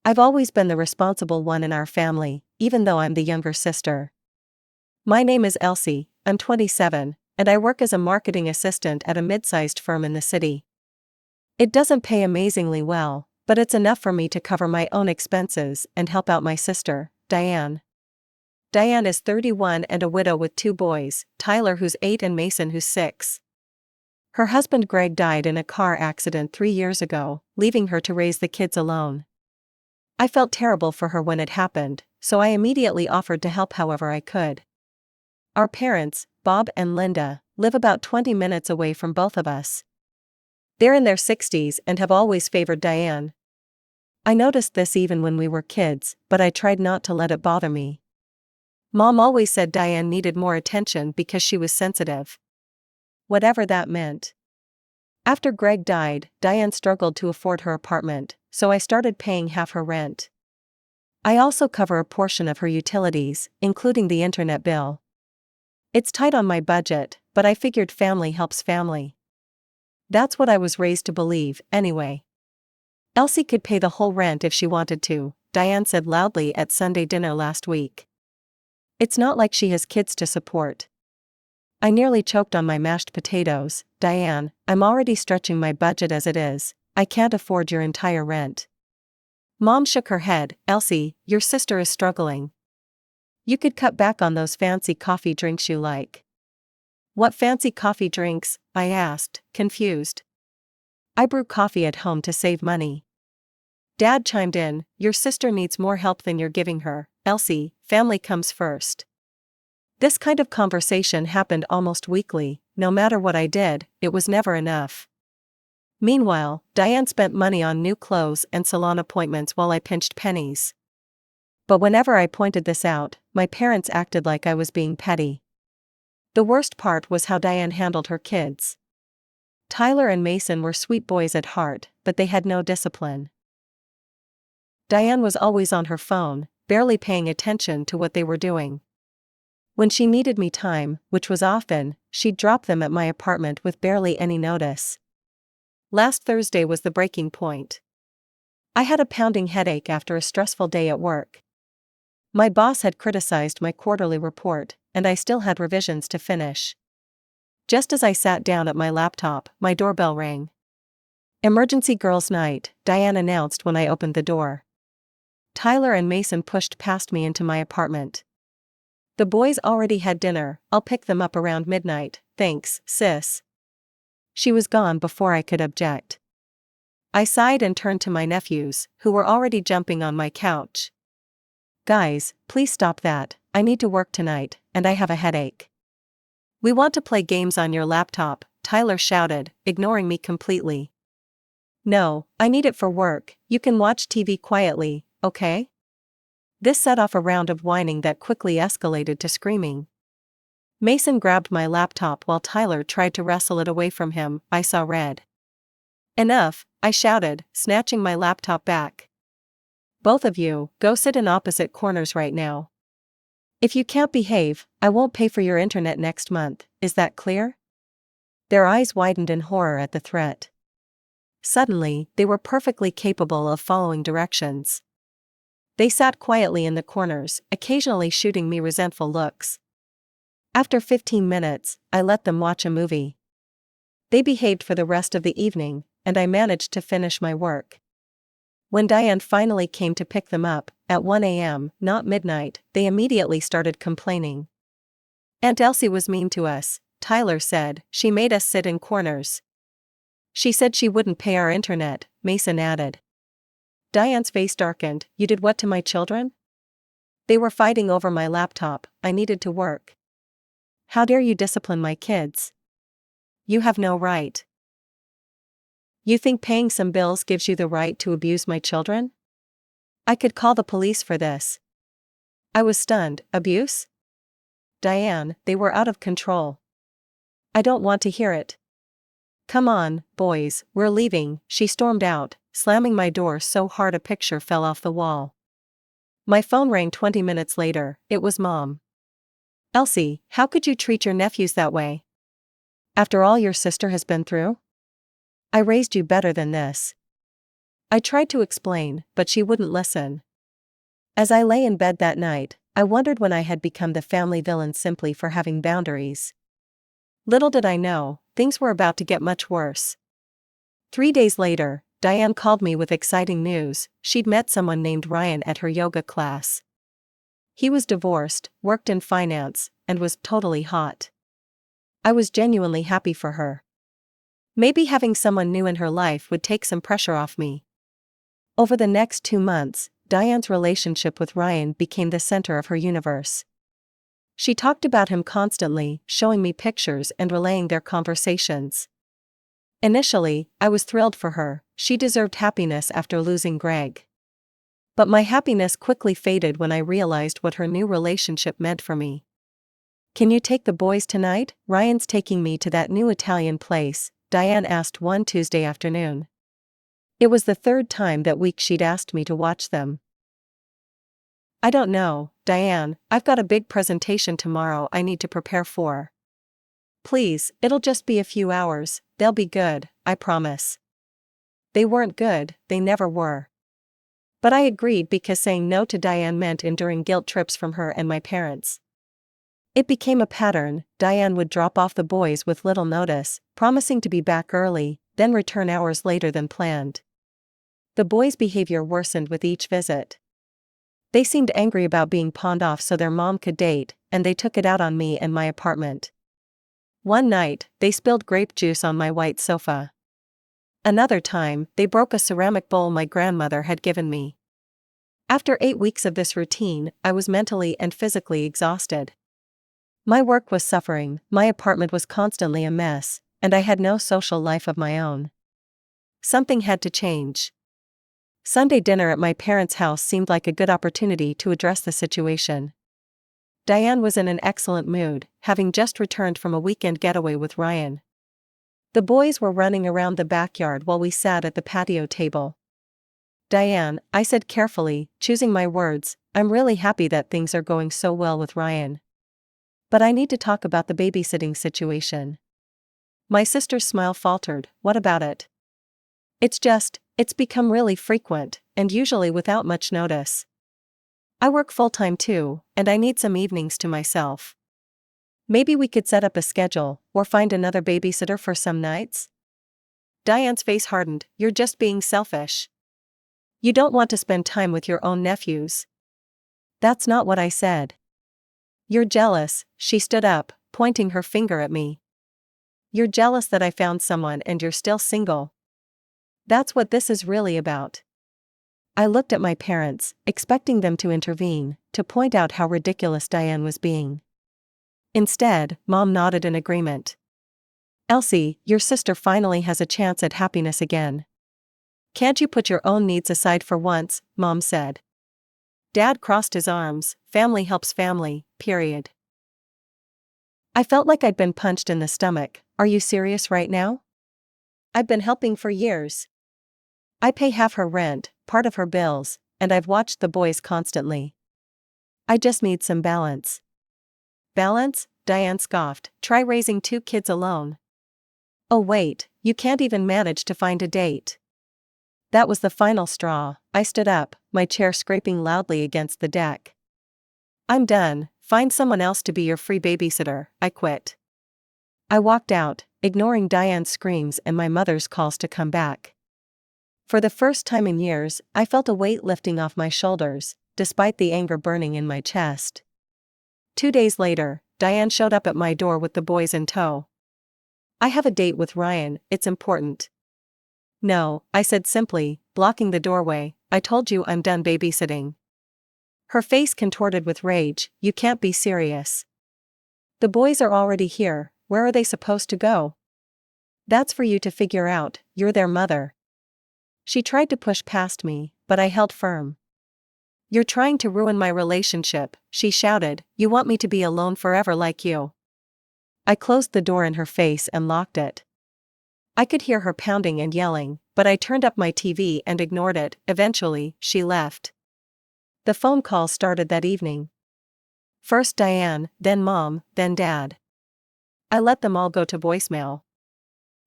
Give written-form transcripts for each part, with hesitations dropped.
I've always been the responsible one in our family, even though I'm the younger sister. My name is Elsie, I'm 27, and I work as a marketing assistant at a mid-sized firm in the city. It doesn't pay amazingly well, but it's enough for me to cover my own expenses and help out my sister, Diane. Diane is 31 and a widow with 2 boys, Tyler who's 8 and Mason who's 6. Her husband Greg died in a car accident 3 years ago, leaving her to raise the kids alone. I felt terrible for her when it happened, so I immediately offered to help however I could. Our parents, Bob and Linda, live about 20 minutes away from both of us. They're in their 60s and have always favored Diane. I noticed this even when we were kids, but I tried not to let it bother me. Mom always said Diane needed more attention because she was sensitive. Whatever that meant. After Greg died, Diane struggled to afford her apartment, so I started paying half her rent. I also cover a portion of her utilities, including the internet bill. It's tight on my budget, but I figured family helps family. That's what I was raised to believe, anyway. Elsie could pay the whole rent if she wanted to, Diane said loudly at Sunday dinner last week. It's not like she has kids to support. I nearly choked on my mashed potatoes. Diane, I'm already stretching my budget as it is. I can't afford your entire rent. Mom shook her head. Elsie, your sister is struggling. You could cut back on those fancy coffee drinks you like. What fancy coffee drinks? I asked, confused. I brew coffee at home to save money. Dad chimed in. Your sister needs more help than you're giving her. Elsie, family comes first. This kind of conversation happened almost weekly. No matter what I did, it was never enough. Meanwhile, Diane spent money on new clothes and salon appointments while I pinched pennies. But whenever I pointed this out, my parents acted like I was being petty. The worst part was how Diane handled her kids. Tyler and Mason were sweet boys at heart, but they had no discipline. Diane was always on her phone, barely paying attention to what they were doing. When she needed me time, which was often, she'd drop them at my apartment with barely any notice. Last Thursday was the breaking point. I had a pounding headache after a stressful day at work. My boss had criticized my quarterly report, and I still had revisions to finish. Just as I sat down at my laptop, my doorbell rang. Emergency girls' night, Diane announced when I opened the door. Tyler and Mason pushed past me into my apartment. The boys already had dinner. I'll pick them up around midnight, thanks, sis. She was gone before I could object. I sighed and turned to my nephews, who were already jumping on my couch. Guys, please stop that, I need to work tonight, and I have a headache. We want to play games on your laptop, Tyler shouted, ignoring me completely. No, I need it for work. You can watch TV quietly, okay? This set off a round of whining that quickly escalated to screaming. Mason grabbed my laptop while Tyler tried to wrestle it away from him. I saw red. Enough, I shouted, snatching my laptop back. Both of you, go sit in opposite corners right now. If you can't behave, I won't pay for your internet next month, is that clear? Their eyes widened in horror at the threat. Suddenly, they were perfectly capable of following directions. They sat quietly in the corners, occasionally shooting me resentful looks. After 15 minutes, I let them watch a movie. They behaved for the rest of the evening, and I managed to finish my work. When Diane finally came to pick them up, at 1 a.m., not midnight, they immediately started complaining. Aunt Elsie was mean to us, Tyler said. She made us sit in corners. She said she wouldn't pay our internet, Mason added. Diane's face darkened. You did what to my children? They were fighting over my laptop. I needed to work. How dare you discipline my kids? You have no right. You think paying some bills gives you the right to abuse my children? I could call the police for this. I was stunned. Abuse? Diane, they were out of control. I don't want to hear it. Come on, boys, we're leaving, she stormed out, slamming my door so hard a picture fell off the wall. My phone rang 20 minutes later. It was Mom. Elsie, how could you treat your nephews that way? After all your sister has been through? I raised you better than this. I tried to explain, but she wouldn't listen. As I lay in bed that night, I wondered when I had become the family villain simply for having boundaries. Little did I know, things were about to get much worse. 3 days later, Diane called me with exciting news. She'd met someone named Ryan at her yoga class. He was divorced, worked in finance, and was totally hot. I was genuinely happy for her. Maybe having someone new in her life would take some pressure off me. Over the next 2 months, Diane's relationship with Ryan became the center of her universe. She talked about him constantly, showing me pictures and relaying their conversations. Initially, I was thrilled for her. She deserved happiness after losing Greg. But my happiness quickly faded when I realized what her new relationship meant for me. "Can you take the boys tonight? Ryan's taking me to that new Italian place," Diane asked one Tuesday afternoon. It was the third time that week she'd asked me to watch them. "I don't know, Diane, I've got a big presentation tomorrow I need to prepare for." "Please, it'll just be a few hours, they'll be good, I promise." They weren't good, they never were. But I agreed because saying no to Diane meant enduring guilt trips from her and my parents. It became a pattern. Diane would drop off the boys with little notice, promising to be back early, then return hours later than planned. The boys' behavior worsened with each visit. They seemed angry about being pawned off so their mom could date, and they took it out on me and my apartment. One night, they spilled grape juice on my white sofa. Another time, they broke a ceramic bowl my grandmother had given me. After 8 weeks of this routine, I was mentally and physically exhausted. My work was suffering, my apartment was constantly a mess, and I had no social life of my own. Something had to change. Sunday dinner at my parents' house seemed like a good opportunity to address the situation. Diane was in an excellent mood, having just returned from a weekend getaway with Ryan. The boys were running around the backyard while we sat at the patio table. "Diane," I said carefully, choosing my words, "I'm really happy that things are going so well with Ryan. But I need to talk about the babysitting situation." My sister's smile faltered. "What about it?" It's become really frequent, and usually without much notice. I work full-time too, and I need some evenings to myself. Maybe we could set up a schedule, or find another babysitter for some nights?" Diane's face hardened. "You're just being selfish. You don't want to spend time with your own nephews." "That's not what I said." "You're jealous," she stood up, pointing her finger at me. "You're jealous that I found someone and you're still single. That's what this is really about." I looked at my parents, expecting them to intervene, to point out how ridiculous Diane was being. Instead, Mom nodded in agreement. "Elsie, your sister finally has a chance at happiness again. Can't you put your own needs aside for once?" Mom said. Dad crossed his arms. "Family helps family, period." I felt like I'd been punched in the stomach. "Are you serious right now? I've been helping for years. I pay half her rent, part of her bills, and I've watched the boys constantly. I just need some balance." "Balance?" Diane scoffed. "Try raising 2 kids alone." "Oh wait, you can't even manage to find a date." That was the final straw. I stood up, my chair scraping loudly against the deck. "I'm done, find someone else to be your free babysitter," I quit. I walked out, ignoring Diane's screams and my mother's calls to come back. For the first time in years, I felt a weight lifting off my shoulders, despite the anger burning in my chest. 2 days later, Diane showed up at my door with the boys in tow. "I have a date with Ryan, it's important." "No," I said simply, blocking the doorway, "I told you I'm done babysitting." Her face contorted with rage. "You can't be serious. The boys are already here, where are they supposed to go?" "That's for you to figure out, you're their mother." She tried to push past me, but I held firm. "You're trying to ruin my relationship," she shouted. "You want me to be alone forever like you." I closed the door in her face and locked it. I could hear her pounding and yelling, but I turned up my TV and ignored it. Eventually, she left. The phone calls started that evening. First Diane, then Mom, then Dad. I let them all go to voicemail.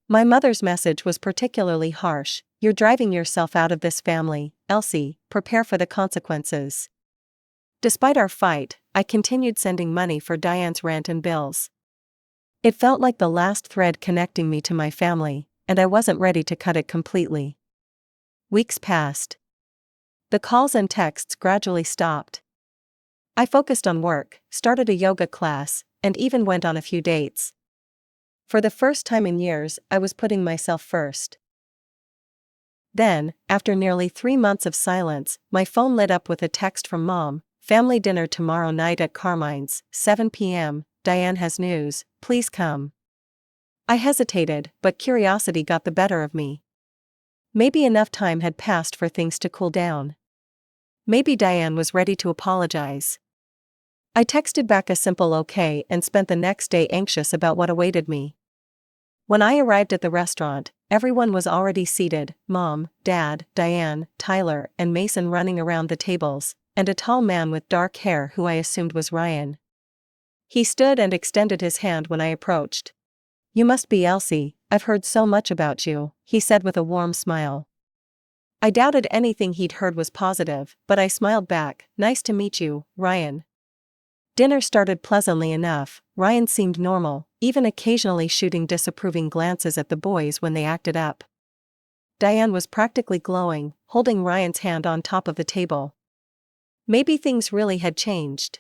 My mother's message was particularly harsh. You're driving yourself out of this family, Elsie, prepare for the consequences. Despite our fight, I continued sending money for Diane's rent and bills. It felt like the last thread connecting me to my family, and I wasn't ready to cut it completely. Weeks passed. The calls and texts gradually stopped. I focused on work, started a yoga class, and even went on a few dates. For the first time in years, I was putting myself first. Then, after nearly 3 months of silence, my phone lit up with a text from Mom: "Family dinner tomorrow night at Carmine's, 7 p.m., Diane has news, please come." I hesitated, but curiosity got the better of me. Maybe enough time had passed for things to cool down. Maybe Diane was ready to apologize. I texted back a simple okay and spent the next day anxious about what awaited me. When I arrived at the restaurant, everyone was already seated: Mom, Dad, Diane, Tyler, and Mason running around the tables, and a tall man with dark hair who I assumed was Ryan. He stood and extended his hand when I approached. "You must be Elsie, I've heard so much about you," he said with a warm smile. I doubted anything he'd heard was positive, but I smiled back. "Nice to meet you, Ryan." Dinner started pleasantly enough. Ryan seemed normal, even occasionally shooting disapproving glances at the boys when they acted up. Diane was practically glowing, holding Ryan's hand on top of the table. Maybe things really had changed.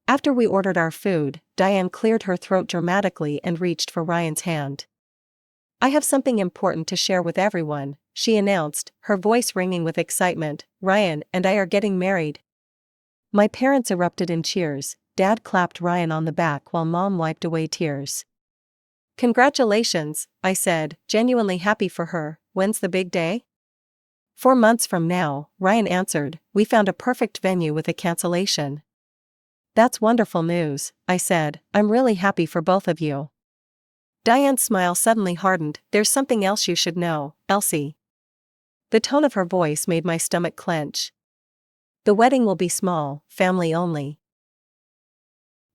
After we ordered our food, Diane cleared her throat dramatically and reached for Ryan's hand. "I have something important to share with everyone," she announced, her voice ringing with excitement. "Ryan and I are getting married." My parents erupted in cheers. Dad clapped Ryan on the back while Mom wiped away tears. "Congratulations," I said, genuinely happy for her. "When's the big day?" "4 months from now," Ryan answered. "We found a perfect venue with a cancellation." "That's wonderful news," I said. "I'm really happy for both of you." Diane's smile suddenly hardened. "There's something else you should know, Elsie." The tone of her voice made my stomach clench. "The wedding will be small, family only."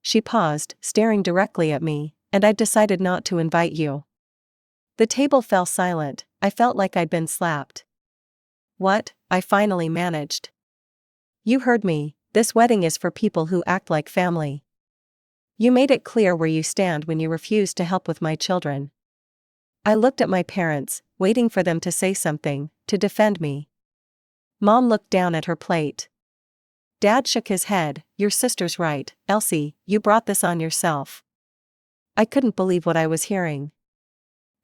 She paused, staring directly at me, "and I've decided not to invite you." The table fell silent. I felt like I'd been slapped. "What?" I finally managed. "You heard me. This wedding is for people who act like family. You made it clear where you stand when you refused to help with my children." I looked at my parents, waiting for them to say something, to defend me. Mom looked down at her plate. Dad shook his head. "Your sister's right, Elsie, you brought this on yourself." I couldn't believe what I was hearing.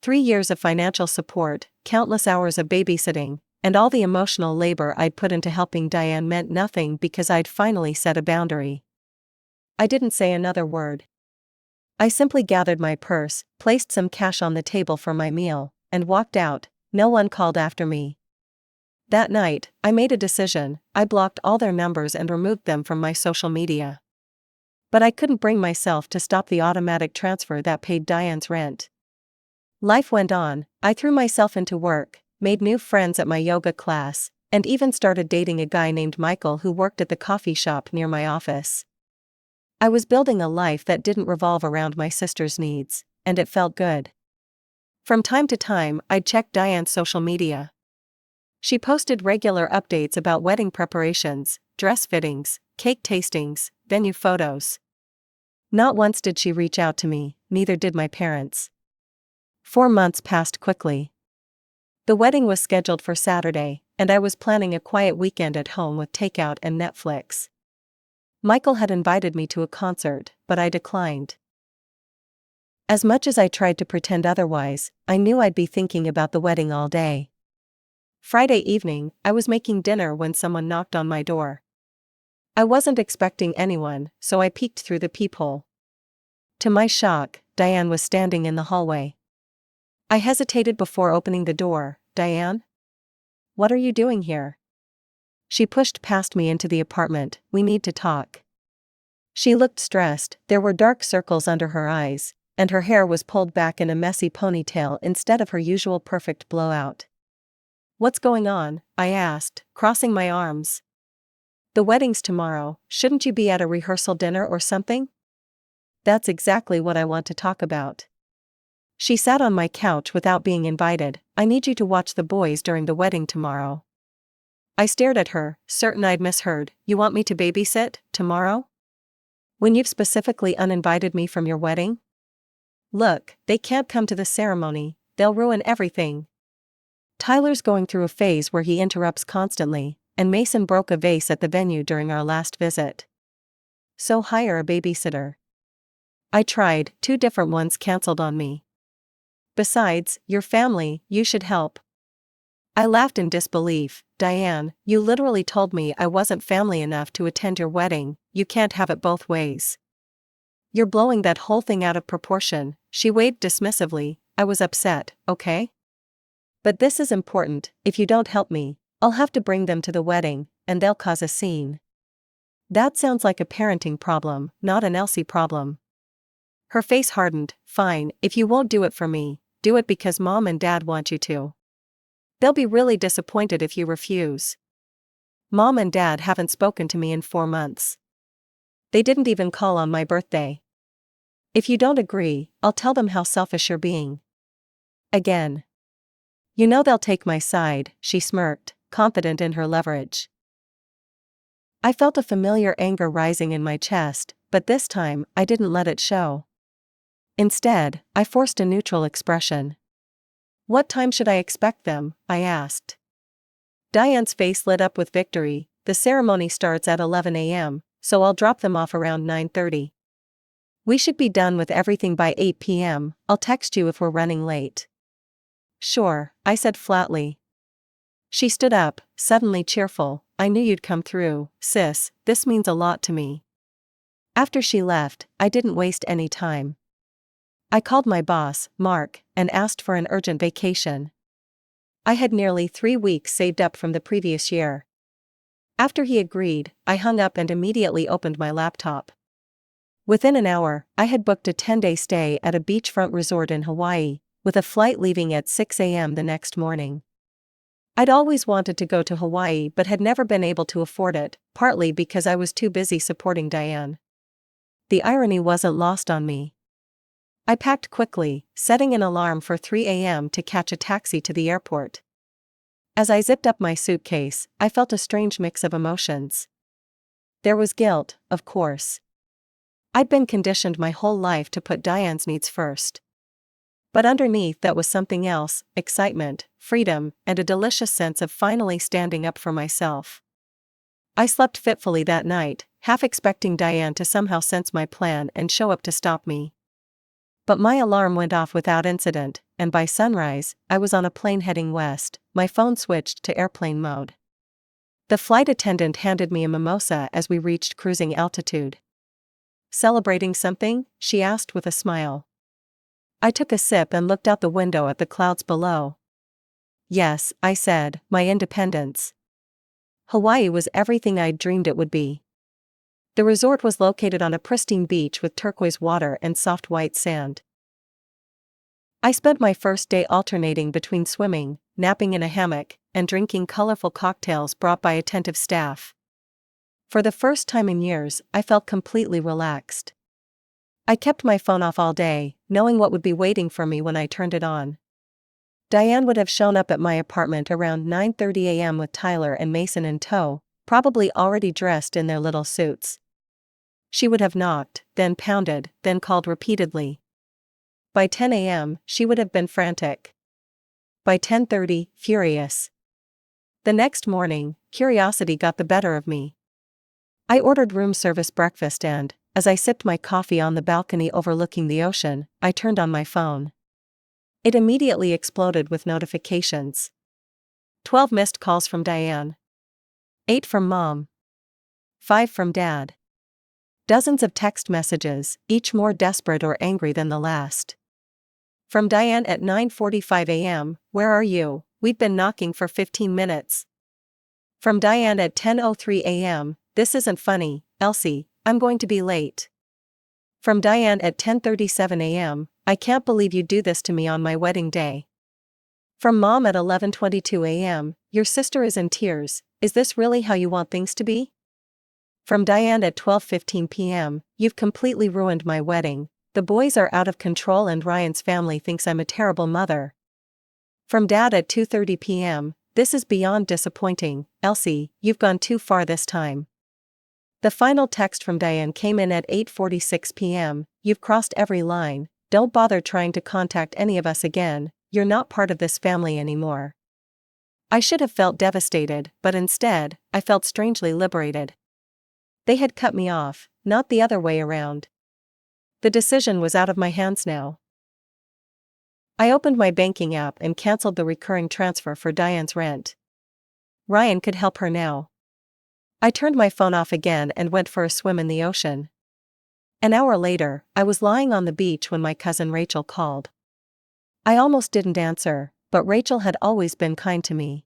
3 years of financial support, countless hours of babysitting, and all the emotional labor I'd put into helping Diane meant nothing because I'd finally set a boundary. I didn't say another word. I simply gathered my purse, placed some cash on the table for my meal, and walked out. No one called after me. That night, I made a decision. I blocked all their numbers and removed them from my social media. But I couldn't bring myself to stop the automatic transfer that paid Diane's rent. Life went on. I threw myself into work, made new friends at my yoga class, and even started dating a guy named Michael who worked at the coffee shop near my office. I was building a life that didn't revolve around my sister's needs, and it felt good. From time to time, I'd check Diane's social media. She posted regular updates about wedding preparations, dress fittings, cake tastings, venue photos. Not once did she reach out to me, neither did my parents. 4 months passed quickly. The wedding was scheduled for Saturday, and I was planning a quiet weekend at home with takeout and Netflix. Michael had invited me to a concert, but I declined. As much as I tried to pretend otherwise, I knew I'd be thinking about the wedding all day. Friday evening, I was making dinner when someone knocked on my door. I wasn't expecting anyone, so I peeked through the peephole. To my shock, Diane was standing in the hallway. I hesitated before opening the door. "Diane? What are you doing here?" She pushed past me into the apartment. "We need to talk." She looked stressed. There were dark circles under her eyes, and her hair was pulled back in a messy ponytail instead of her usual perfect blowout. "What's going on?" I asked, crossing my arms. "The wedding's tomorrow. Shouldn't you be at a rehearsal dinner or something?" "That's exactly what I want to talk about." She sat on my couch without being invited. I need you to watch the boys during the wedding tomorrow. I stared at her, certain I'd misheard. You want me to babysit, tomorrow? When you've specifically uninvited me from your wedding? Look, they can't come to the ceremony, they'll ruin everything. Tyler's going through a phase where he interrupts constantly, and Mason broke a vase at the venue during our last visit. So hire a babysitter. I tried, 2 different ones canceled on me. Besides, your family, you should help. I laughed in disbelief. Diane, you literally told me I wasn't family enough to attend your wedding. You can't have it both ways. You're blowing that whole thing out of proportion. She waved dismissively. I was upset, okay? But this is important. If you don't help me, I'll have to bring them to the wedding, and they'll cause a scene. That sounds like a parenting problem, not an Elsie problem. Her face hardened. Fine, if you won't do it for me, do it because Mom and Dad want you to. They'll be really disappointed if you refuse. Mom and Dad haven't spoken to me in 4 months. They didn't even call on my birthday. If you don't agree, I'll tell them how selfish you're being. Again. You know they'll take my side, she smirked, confident in her leverage. I felt a familiar anger rising in my chest, but this time, I didn't let it show. Instead, I forced a neutral expression. What time should I expect them? I asked. Diane's face lit up with victory. The ceremony starts at 11 a.m., so I'll drop them off around 9:30. We should be done with everything by 8 p.m., I'll text you if we're running late. Sure, I said flatly. She stood up, suddenly cheerful. I knew you'd come through, sis, this means a lot to me. After she left, I didn't waste any time. I called my boss, Mark, and asked for an urgent vacation. I had nearly 3 weeks saved up from the previous year. After he agreed, I hung up and immediately opened my laptop. Within an hour, I had booked a 10-day stay at a beachfront resort in Hawaii, with a flight leaving at 6 a.m. the next morning. I'd always wanted to go to Hawaii but had never been able to afford it, partly because I was too busy supporting Diane. The irony wasn't lost on me. I packed quickly, setting an alarm for 3 a.m. to catch a taxi to the airport. As I zipped up my suitcase, I felt a strange mix of emotions. There was guilt, of course. I'd been conditioned my whole life to put Diane's needs first. But underneath that was something else, excitement, freedom, and a delicious sense of finally standing up for myself. I slept fitfully that night, half expecting Diane to somehow sense my plan and show up to stop me. But my alarm went off without incident, and by sunrise, I was on a plane heading west. My phone switched to airplane mode. The flight attendant handed me a mimosa as we reached cruising altitude. Celebrating something? She asked with a smile. I took a sip and looked out the window at the clouds below. Yes, I said, my independence. Hawaii was everything I'd dreamed it would be. The resort was located on a pristine beach with turquoise water and soft white sand. I spent my first day alternating between swimming, napping in a hammock, and drinking colorful cocktails brought by attentive staff. For the first time in years, I felt completely relaxed. I kept my phone off all day, knowing what would be waiting for me when I turned it on. Diane would have shown up at my apartment around 9:30 a.m. with Tyler and Mason in tow, probably already dressed in their little suits. She would have knocked, then pounded, then called repeatedly. By 10 a.m., she would have been frantic. By 10:30, furious. The next morning, curiosity got the better of me. I ordered room service breakfast and, as I sipped my coffee on the balcony overlooking the ocean, I turned on my phone. It immediately exploded with notifications. 12 missed calls from Diane. 8 from Mom. 5 from Dad. Dozens of text messages, each more desperate or angry than the last. From Diane at 9:45 a.m., where are you? We've been knocking for 15 minutes. From Diane at 10:03 a.m., this isn't funny, Elsie, I'm going to be late. From Diane at 10:37 a.m., I can't believe you do this to me on my wedding day. From Mom at 11:22 a.m., your sister is in tears, is this really how you want things to be? From Diane at 12:15 p.m., you've completely ruined my wedding, The boys are out of control and Ryan's family thinks I'm a terrible mother. From Dad at 2:30 p.m., this is beyond disappointing. Elsie, you've gone too far this time. The final text from Diane came in at 8:46 p.m. You've crossed every line, don't bother trying to contact any of us again, you're not part of this family anymore. I should have felt devastated, but instead, I felt strangely liberated. They had cut me off, not the other way around. The decision was out of my hands now. I opened my banking app and canceled the recurring transfer for Diane's rent. Ryan could help her now. I turned my phone off again and went for a swim in the ocean. An hour later, I was lying on the beach when my cousin Rachel called. I almost didn't answer, but Rachel had always been kind to me.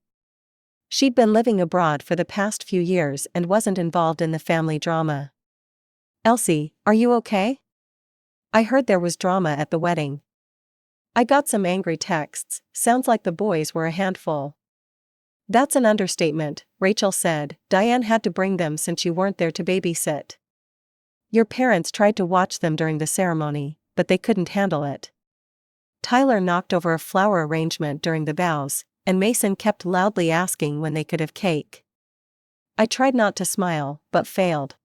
She'd been living abroad for the past few years and wasn't involved in the family drama. Elsie, are you okay? I heard there was drama at the wedding. I got some angry texts, sounds like the boys were a handful. That's an understatement, Rachel said. Diane had to bring them since you weren't there to babysit. Your parents tried to watch them during the ceremony, but they couldn't handle it. Tyler knocked over a flower arrangement during the vows, and Mason kept loudly asking when they could have cake. I tried not to smile, but failed.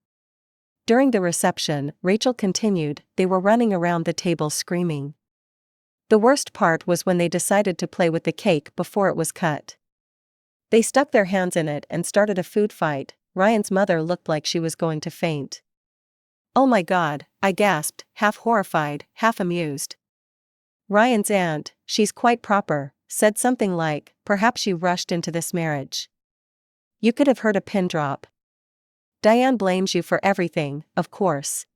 During the reception, Rachel continued, they were running around the table screaming. The worst part was when they decided to play with the cake before it was cut. They stuck their hands in it and started a food fight. Ryan's mother looked like she was going to faint. Oh my God, I gasped, half horrified, half amused. Ryan's aunt, she's quite proper, said something like, perhaps you rushed into this marriage. You could have heard a pin drop. Diane blames you for everything, of course.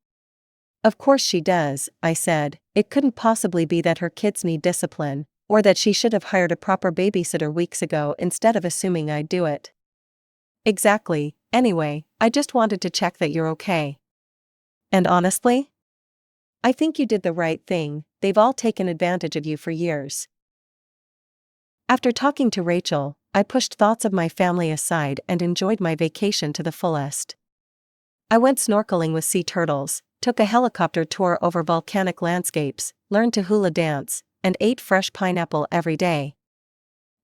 Of course she does, I said. It couldn't possibly be that her kids need discipline, or that she should have hired a proper babysitter weeks ago instead of assuming I'd do it. Exactly. Anyway, I just wanted to check that you're okay. And honestly? I think you did the right thing. They've all taken advantage of you for years. After talking to Rachel, I pushed thoughts of my family aside and enjoyed my vacation to the fullest. I went snorkeling with sea turtles, took a helicopter tour over volcanic landscapes, learned to hula dance, and ate fresh pineapple every day.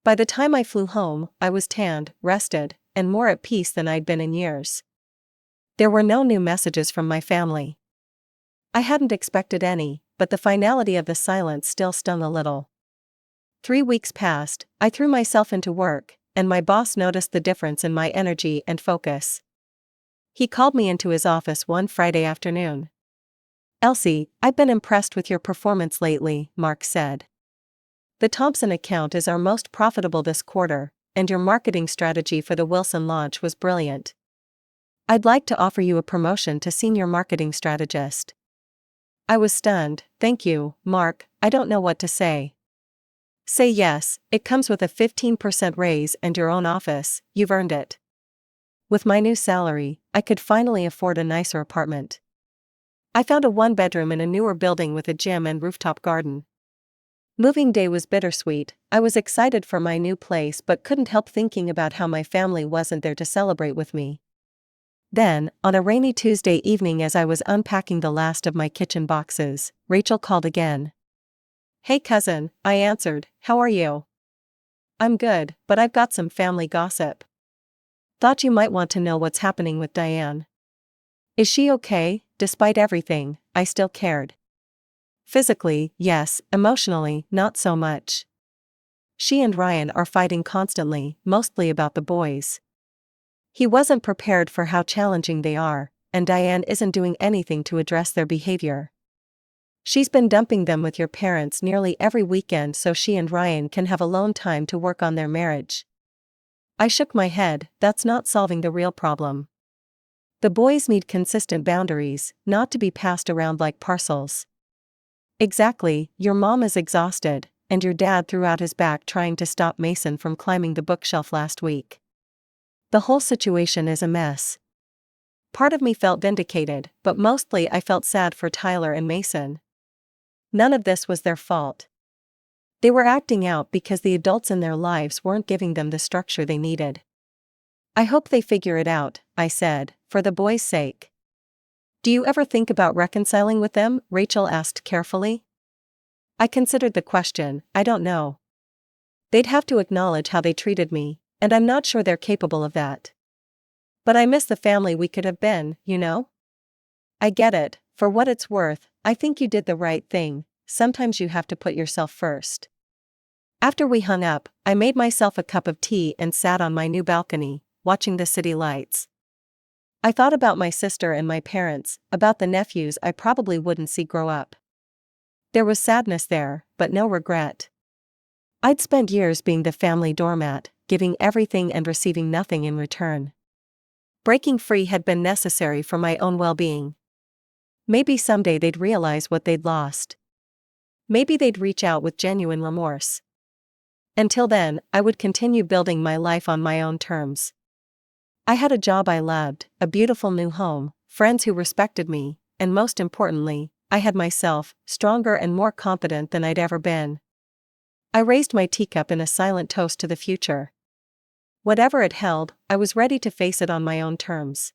By the time I flew home, I was tanned, rested, and more at peace than I'd been in years. There were no new messages from my family. I hadn't expected any, but the finality of the silence still stung a little. 3 weeks passed, I threw myself into work, and my boss noticed the difference in my energy and focus. He called me into his office one Friday afternoon. Elsie, I've been impressed with your performance lately, Mark said. The Thompson account is our most profitable this quarter, and your marketing strategy for the Wilson launch was brilliant. I'd like to offer you a promotion to senior marketing strategist. I was stunned. Thank you, Mark, I don't know what to say. Say yes, it comes with a 15% raise and your own office, you've earned it. With my new salary, I could finally afford a nicer apartment. I found a 1-bedroom in a newer building with a gym and rooftop garden. Moving day was bittersweet. I was excited for my new place but couldn't help thinking about how my family wasn't there to celebrate with me. Then, on a rainy Tuesday evening as I was unpacking the last of my kitchen boxes, Rachel called again. Hey cousin, I answered, how are you? I'm good, but I've got some family gossip. Thought you might want to know what's happening with Diane. Is she okay? Despite everything, I still cared. Physically, yes, emotionally, not so much. She and Ryan are fighting constantly, mostly about the boys. He wasn't prepared for how challenging they are, and Diane isn't doing anything to address their behavior. She's been dumping them with your parents nearly every weekend so she and Ryan can have alone time to work on their marriage. I shook my head, that's not solving the real problem. The boys need consistent boundaries, not to be passed around like parcels. Exactly, your mom is exhausted, and your dad threw out his back trying to stop Mason from climbing the bookshelf last week. The whole situation is a mess. Part of me felt vindicated, but mostly I felt sad for Tyler and Mason. None of this was their fault. They were acting out because the adults in their lives weren't giving them the structure they needed. I hope they figure it out, I said, for the boys' sake. Do you ever think about reconciling with them? Rachel asked carefully. I considered the question. I don't know. They'd have to acknowledge how they treated me, and I'm not sure they're capable of that. But I miss the family we could have been, you know? I get it. For what it's worth, I think you did the right thing. Sometimes you have to put yourself first. After we hung up, I made myself a cup of tea and sat on my new balcony, watching the city lights. I thought about my sister and my parents, about the nephews I probably wouldn't see grow up. There was sadness there, but no regret. I'd spent years being the family doormat, giving everything and receiving nothing in return. Breaking free had been necessary for my own well-being. Maybe someday they'd realize what they'd lost. Maybe they'd reach out with genuine remorse. Until then, I would continue building my life on my own terms. I had a job I loved, a beautiful new home, friends who respected me, and most importantly, I had myself, stronger and more confident than I'd ever been. I raised my teacup in a silent toast to the future. Whatever it held, I was ready to face it on my own terms.